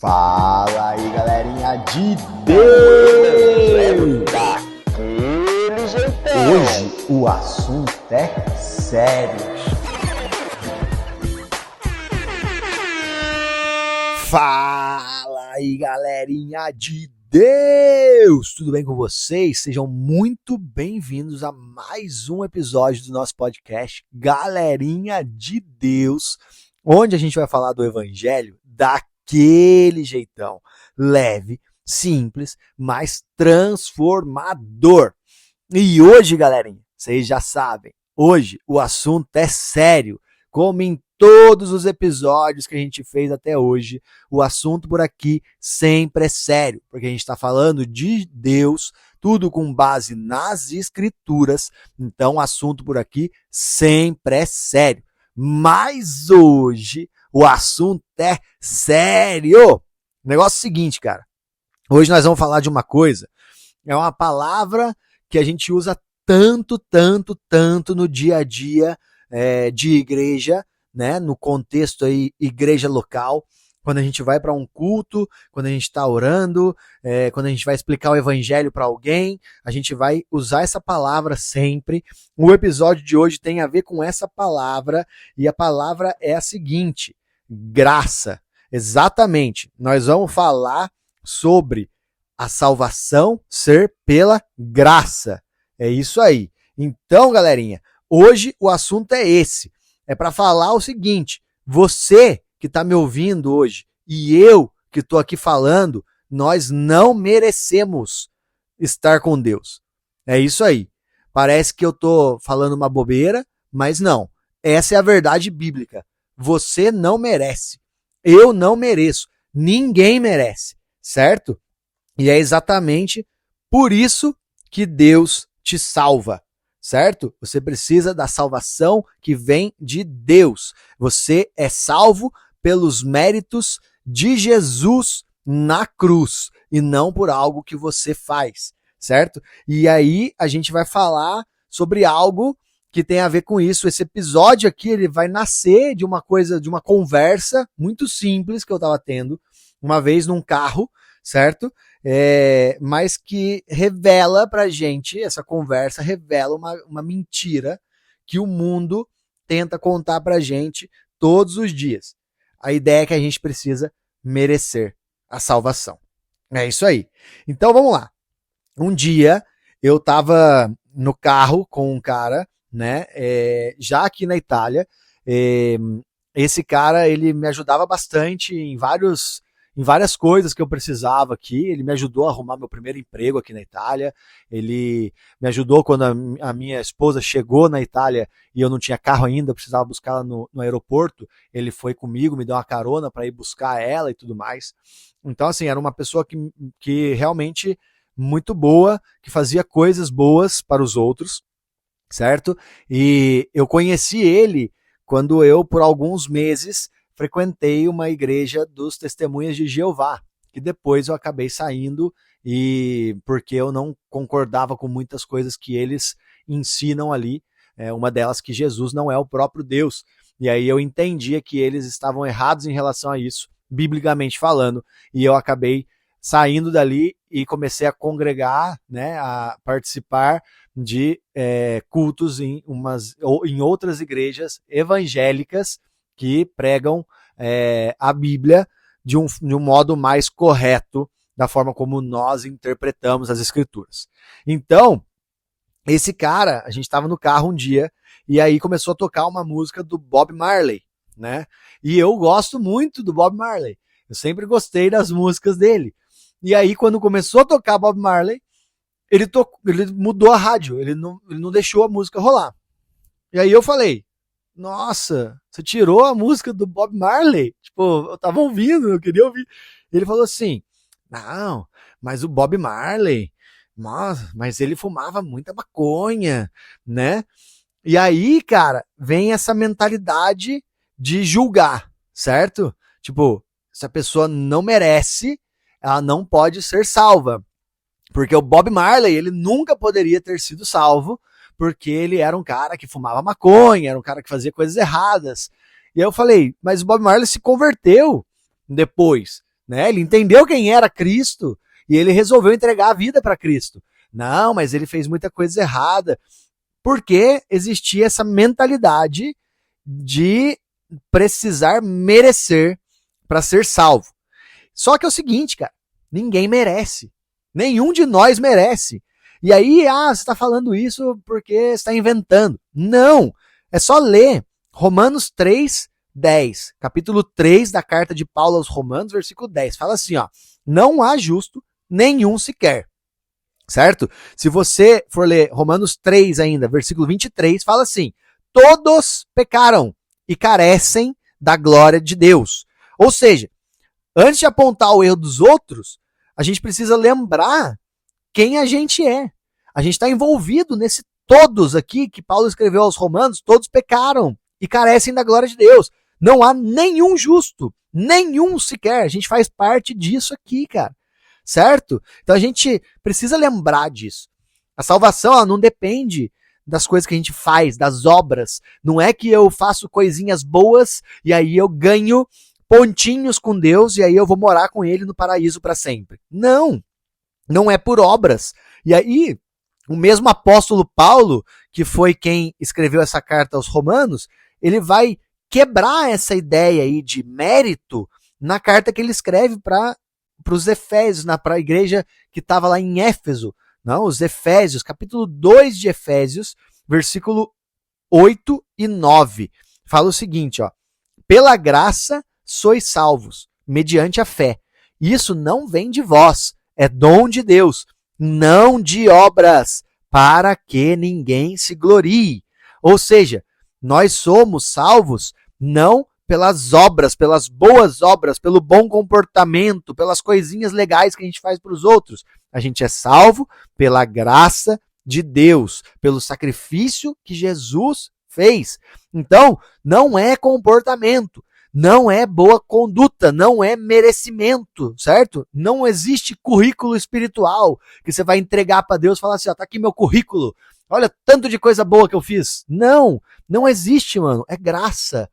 Fala aí, galerinha de Deus! Daquele jeitão. Hoje o assunto é sério. Fala aí, galerinha de Deus! Tudo bem com vocês? Sejam muito bem-vindos a mais um episódio do nosso podcast Galerinha de Deus, onde a gente vai falar do Evangelho daquele jeitão, leve, simples, mas transformador. E hoje, galerinha, vocês já sabem, hoje o assunto é sério, como em todos os episódios que a gente fez até hoje, o assunto por aqui sempre é sério, porque a gente está falando de Deus, tudo com base nas Escrituras, então o assunto por aqui sempre é sério. Mas hoje o assunto é sério. O negócio é o seguinte, cara. Hoje nós vamos falar de uma coisa, é uma palavra que a gente usa tanto no dia a dia de igreja, né? No contexto aí, igreja local, quando a gente vai para um culto, quando a gente está orando, quando a gente vai explicar o evangelho para alguém, a gente vai usar essa palavra sempre. O episódio de hoje tem a ver com essa palavra, e a palavra é a seguinte: graça. Exatamente. Nós vamos falar sobre a salvação ser pela graça. É isso aí. Então, galerinha, hoje o assunto é esse. É para falar o seguinte: você que está me ouvindo hoje e eu que estou aqui falando, nós não merecemos estar com Deus. É isso aí. Parece que eu estou falando uma bobeira, mas não. Essa é a verdade bíblica. Você não merece. Eu não mereço. Ninguém merece. Certo? E é exatamente por isso que Deus te salva. Certo? Você precisa da salvação que vem de Deus. Você é salvo pelos méritos de Jesus na cruz e não por algo que você faz, certo? E aí a gente vai falar sobre algo que tem a ver com isso. Esse episódio aqui, ele vai nascer de uma coisa, de uma conversa muito simples que eu estava tendo uma vez num carro, certo? Mas que revela pra gente, essa conversa revela uma mentira que o mundo tenta contar pra gente todos os dias. A ideia é que a gente precisa merecer a salvação. É isso aí. Então vamos lá. Um dia eu tava no carro com um cara, né, já aqui na Itália. Esse cara, ele me ajudava bastante em várias coisas que eu precisava aqui. Ele me ajudou a arrumar meu primeiro emprego aqui na Itália. Ele me ajudou quando a minha esposa chegou na Itália e eu não tinha carro ainda, eu precisava buscá-la no aeroporto. Ele foi comigo, me deu uma carona para ir buscar ela e tudo mais. Então, assim, era uma pessoa que realmente muito boa, que fazia coisas boas para os outros, certo? E eu conheci ele quando eu, por alguns meses, frequentei uma igreja dos Testemunhas de Jeová, que depois eu acabei saindo porque eu não concordava com muitas coisas que eles ensinam ali, uma delas que Jesus não é o próprio Deus. E aí eu entendia que eles estavam errados em relação a isso, biblicamente falando, e eu acabei saindo dali e comecei a congregar, né, a participar de cultos em outras igrejas evangélicas que pregam a Bíblia de um modo mais correto, da forma como nós interpretamos as Escrituras. Então, esse cara, a gente estava no carro um dia, e aí começou a tocar uma música do Bob Marley, né? E eu gosto muito do Bob Marley. Eu sempre gostei das músicas dele. E aí, quando começou a tocar Bob Marley, ele mudou a rádio, ele não deixou a música rolar. E aí eu falei: nossa, você tirou a música do Bob Marley? Tipo, eu tava ouvindo, eu queria ouvir. Ele falou assim: não, mas o Bob Marley, nossa, mas ele fumava muita maconha, né? E aí, cara, vem essa mentalidade de julgar, certo? Tipo, se a pessoa não merece, ela não pode ser salva. Porque o Bob Marley, ele nunca poderia ter sido salvo, porque ele era um cara que fumava maconha, era um cara que fazia coisas erradas. E aí eu falei: mas o Bob Marley se converteu depois, né? Ele entendeu quem era Cristo e ele resolveu entregar a vida para Cristo. Não, mas ele fez muita coisa errada, porque existia essa mentalidade de precisar merecer para ser salvo. Só que é o seguinte, cara, ninguém merece. Nenhum de nós merece. E aí, você está falando isso porque você está inventando. Não, é só ler Romanos 3:10, capítulo 3 da carta de Paulo aos Romanos, versículo 10. Fala assim, ó, não há justo nenhum sequer. Certo? Se você for ler Romanos 3 ainda, versículo 23, fala assim, todos pecaram e carecem da glória de Deus. Ou seja, antes de apontar o erro dos outros, a gente precisa lembrar quem a gente é. A gente está envolvido nesse todos aqui que Paulo escreveu aos Romanos, todos pecaram e carecem da glória de Deus. Não há nenhum justo, nenhum sequer. A gente faz parte disso aqui, cara. Certo? Então a gente precisa lembrar disso. A salvação ela não depende das coisas que a gente faz, das obras. Não é que eu faço coisinhas boas e aí eu ganho pontinhos com Deus e aí eu vou morar com ele no paraíso para sempre. Não, não é por obras. E aí, o mesmo apóstolo Paulo, que foi quem escreveu essa carta aos Romanos, ele vai quebrar essa ideia aí de mérito na carta que ele escreve para os Efésios, para a igreja que estava lá em Éfeso. Não, os Efésios, capítulo 2 de Efésios, versículo 8 e 9. Fala o seguinte, ó, pela graça sois salvos, mediante a fé. Isso não vem de vós, é dom de Deus, não de obras, para que ninguém se glorie. Ou seja, nós somos salvos não pelas obras, pelas boas obras, pelo bom comportamento, pelas coisinhas legais que a gente faz para os outros. A gente é salvo pela graça de Deus, pelo sacrifício que Jesus fez. Então, não é comportamento, não é boa conduta, não é merecimento, certo? Não existe currículo espiritual que você vai entregar para Deus e falar assim, ó, tá aqui meu currículo, olha tanto de coisa boa que eu fiz. Não, não existe, mano, é graça.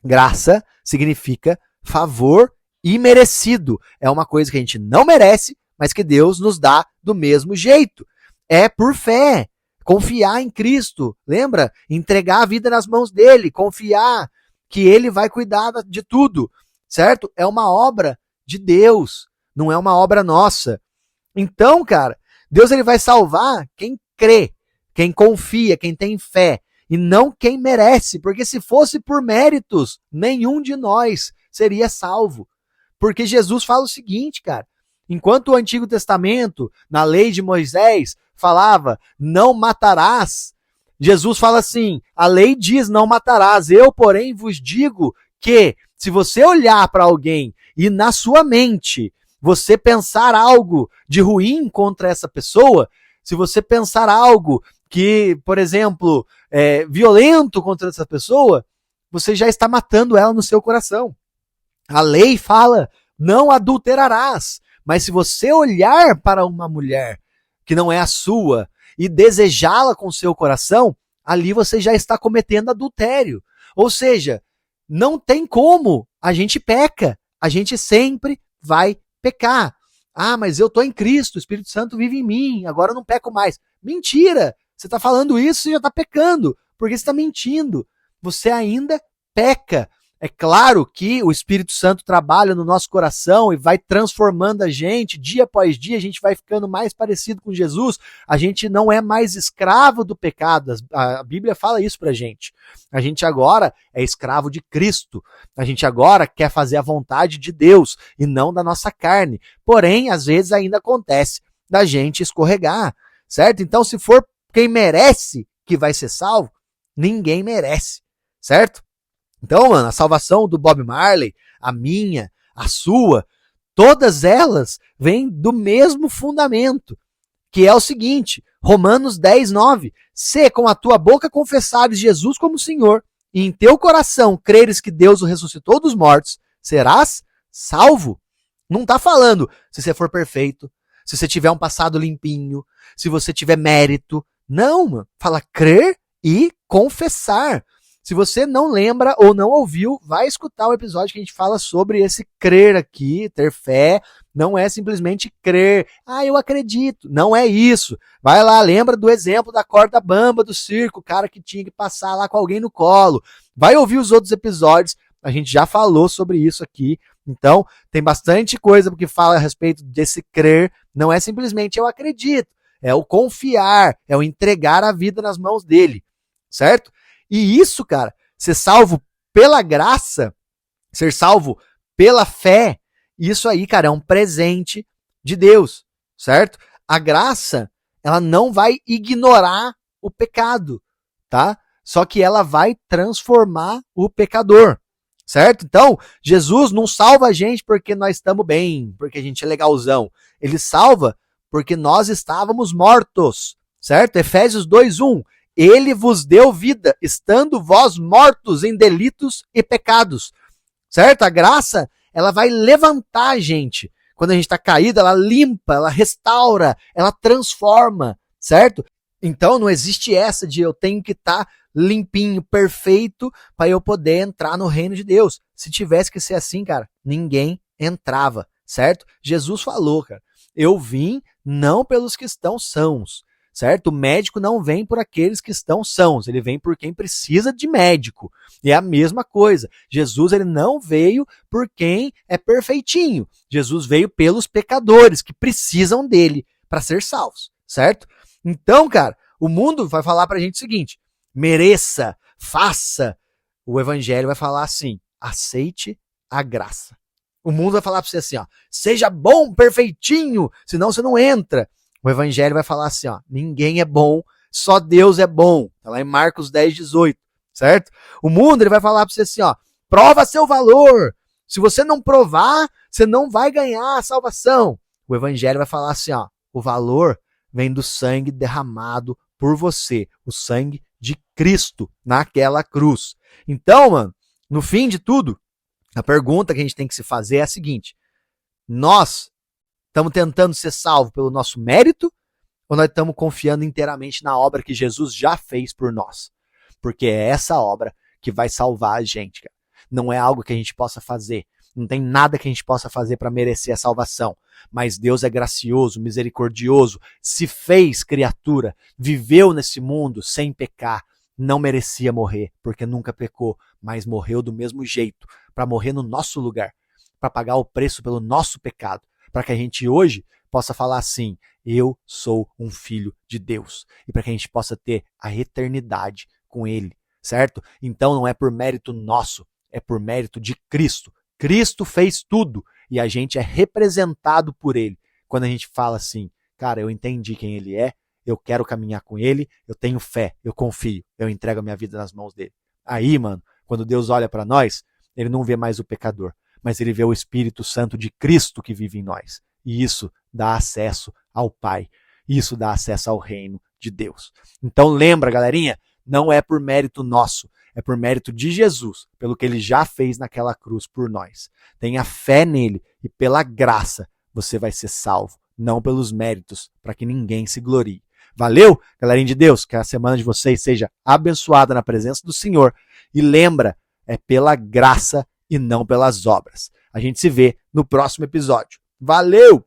Graça significa favor imerecido. É uma coisa que a gente não merece, mas que Deus nos dá do mesmo jeito. É por fé. Confiar em Cristo. Lembra? Entregar a vida nas mãos dele. Confiar que ele vai cuidar de tudo. Certo? É uma obra de Deus. Não é uma obra nossa. Então, cara, Deus ele vai salvar quem crê, quem confia, quem tem fé. E não quem merece, porque se fosse por méritos, nenhum de nós seria salvo. Porque Jesus fala o seguinte, cara, enquanto o Antigo Testamento, na lei de Moisés, falava, não matarás, Jesus fala assim, a lei diz, não matarás, eu, porém, vos digo que, se você olhar para alguém e na sua mente, você pensar algo de ruim contra essa pessoa, se você pensar algo que, por exemplo, é violento contra essa pessoa, você já está matando ela no seu coração. A lei fala, não adulterarás. Mas se você olhar para uma mulher que não é a sua e desejá-la com seu coração, ali você já está cometendo adultério. Ou seja, não tem como, a gente peca, a gente sempre vai pecar. Ah, mas eu estou em Cristo, o Espírito Santo vive em mim, agora eu não peco mais. Mentira! Você está falando isso, você já está pecando, porque você está mentindo. Você ainda peca. É claro que o Espírito Santo trabalha no nosso coração e vai transformando a gente, dia após dia, a gente vai ficando mais parecido com Jesus. A gente não é mais escravo do pecado. A Bíblia fala isso pra gente. A gente agora é escravo de Cristo. A gente agora quer fazer a vontade de Deus e não da nossa carne. Porém, às vezes ainda acontece da gente escorregar, certo? Então, se for quem merece que vai ser salvo, ninguém merece, certo? Então, mano, a salvação do Bob Marley, a minha, a sua, todas elas vêm do mesmo fundamento, que é o seguinte, Romanos 10:9, se com a tua boca confessares Jesus como Senhor, e em teu coração creres que Deus o ressuscitou dos mortos, serás salvo. Não está falando se você for perfeito, se você tiver um passado limpinho, se você tiver mérito. Não, mano, fala crer e confessar. Se você não lembra ou não ouviu, vai escutar o episódio que a gente fala sobre esse crer aqui, ter fé. Não é simplesmente crer. Eu acredito. Não é isso. Vai lá, lembra do exemplo da corda bamba do circo, o cara que tinha que passar lá com alguém no colo. Vai ouvir os outros episódios. A gente já falou sobre isso aqui. Então, tem bastante coisa que fala a respeito desse crer. Não é simplesmente eu acredito. É o confiar, é o entregar a vida nas mãos dele. Certo? E isso, cara, ser salvo pela graça, ser salvo pela fé, isso aí, cara, é um presente de Deus, certo? A graça, ela não vai ignorar o pecado, tá? Só que ela vai transformar o pecador, certo? Então, Jesus não salva a gente porque nós estamos bem, porque a gente é legalzão. Ele salva porque nós estávamos mortos, certo? Efésios 2:1. Ele vos deu vida, estando vós mortos em delitos e pecados. Certo? A graça, ela vai levantar a gente. Quando a gente está caído, ela limpa, ela restaura, ela transforma. Certo? Então não existe essa de eu tenho que estar limpinho, perfeito, para eu poder entrar no reino de Deus. Se tivesse que ser assim, cara, ninguém entrava. Certo? Jesus falou, cara, eu vim não pelos que estão sãos. Certo? O médico não vem por aqueles que estão sãos, ele vem por quem precisa de médico. E é a mesma coisa. Jesus ele não veio por quem é perfeitinho. Jesus veio pelos pecadores que precisam dele para ser salvos, certo? Então, cara, o mundo vai falar pra gente o seguinte: mereça, faça. O evangelho vai falar assim: aceite a graça. O mundo vai falar pra você assim, ó, seja bom, perfeitinho, senão você não entra. O evangelho vai falar assim, ó, ninguém é bom, só Deus é bom. Tá lá em Marcos 10:18, certo? O mundo ele vai falar para você assim, ó, prova seu valor. Se você não provar, você não vai ganhar a salvação. O evangelho vai falar assim, ó, o valor vem do sangue derramado por você, o sangue de Cristo naquela cruz. Então, mano, no fim de tudo, a pergunta que a gente tem que se fazer é a seguinte: nós estamos tentando ser salvos pelo nosso mérito ou nós estamos confiando inteiramente na obra que Jesus já fez por nós? Porque é essa obra que vai salvar a gente, cara. Não é algo que a gente possa fazer. Não tem nada que a gente possa fazer para merecer a salvação. Mas Deus é gracioso, misericordioso, se fez criatura, viveu nesse mundo sem pecar, não merecia morrer, porque nunca pecou, mas morreu do mesmo jeito, para morrer no nosso lugar, para pagar o preço pelo nosso pecado, para que a gente hoje possa falar assim, eu sou um filho de Deus. E para que a gente possa ter a eternidade com Ele, certo? Então não é por mérito nosso, é por mérito de Cristo. Cristo fez tudo e a gente é representado por Ele. Quando a gente fala assim, cara, eu entendi quem Ele é, eu quero caminhar com Ele, eu tenho fé, eu confio, eu entrego a minha vida nas mãos dele. Aí, mano, quando Deus olha para nós, Ele não vê mais o pecador, mas Ele vê o Espírito Santo de Cristo que vive em nós. E isso dá acesso ao Pai. Isso dá acesso ao reino de Deus. Então lembra, galerinha, não é por mérito nosso, é por mérito de Jesus, pelo que Ele já fez naquela cruz por nós. Tenha fé nele e pela graça você vai ser salvo, não pelos méritos, para que ninguém se glorie. Valeu, galerinha de Deus? Que a semana de vocês seja abençoada na presença do Senhor. E lembra, é pela graça e não pelas obras. A gente se vê no próximo episódio. Valeu!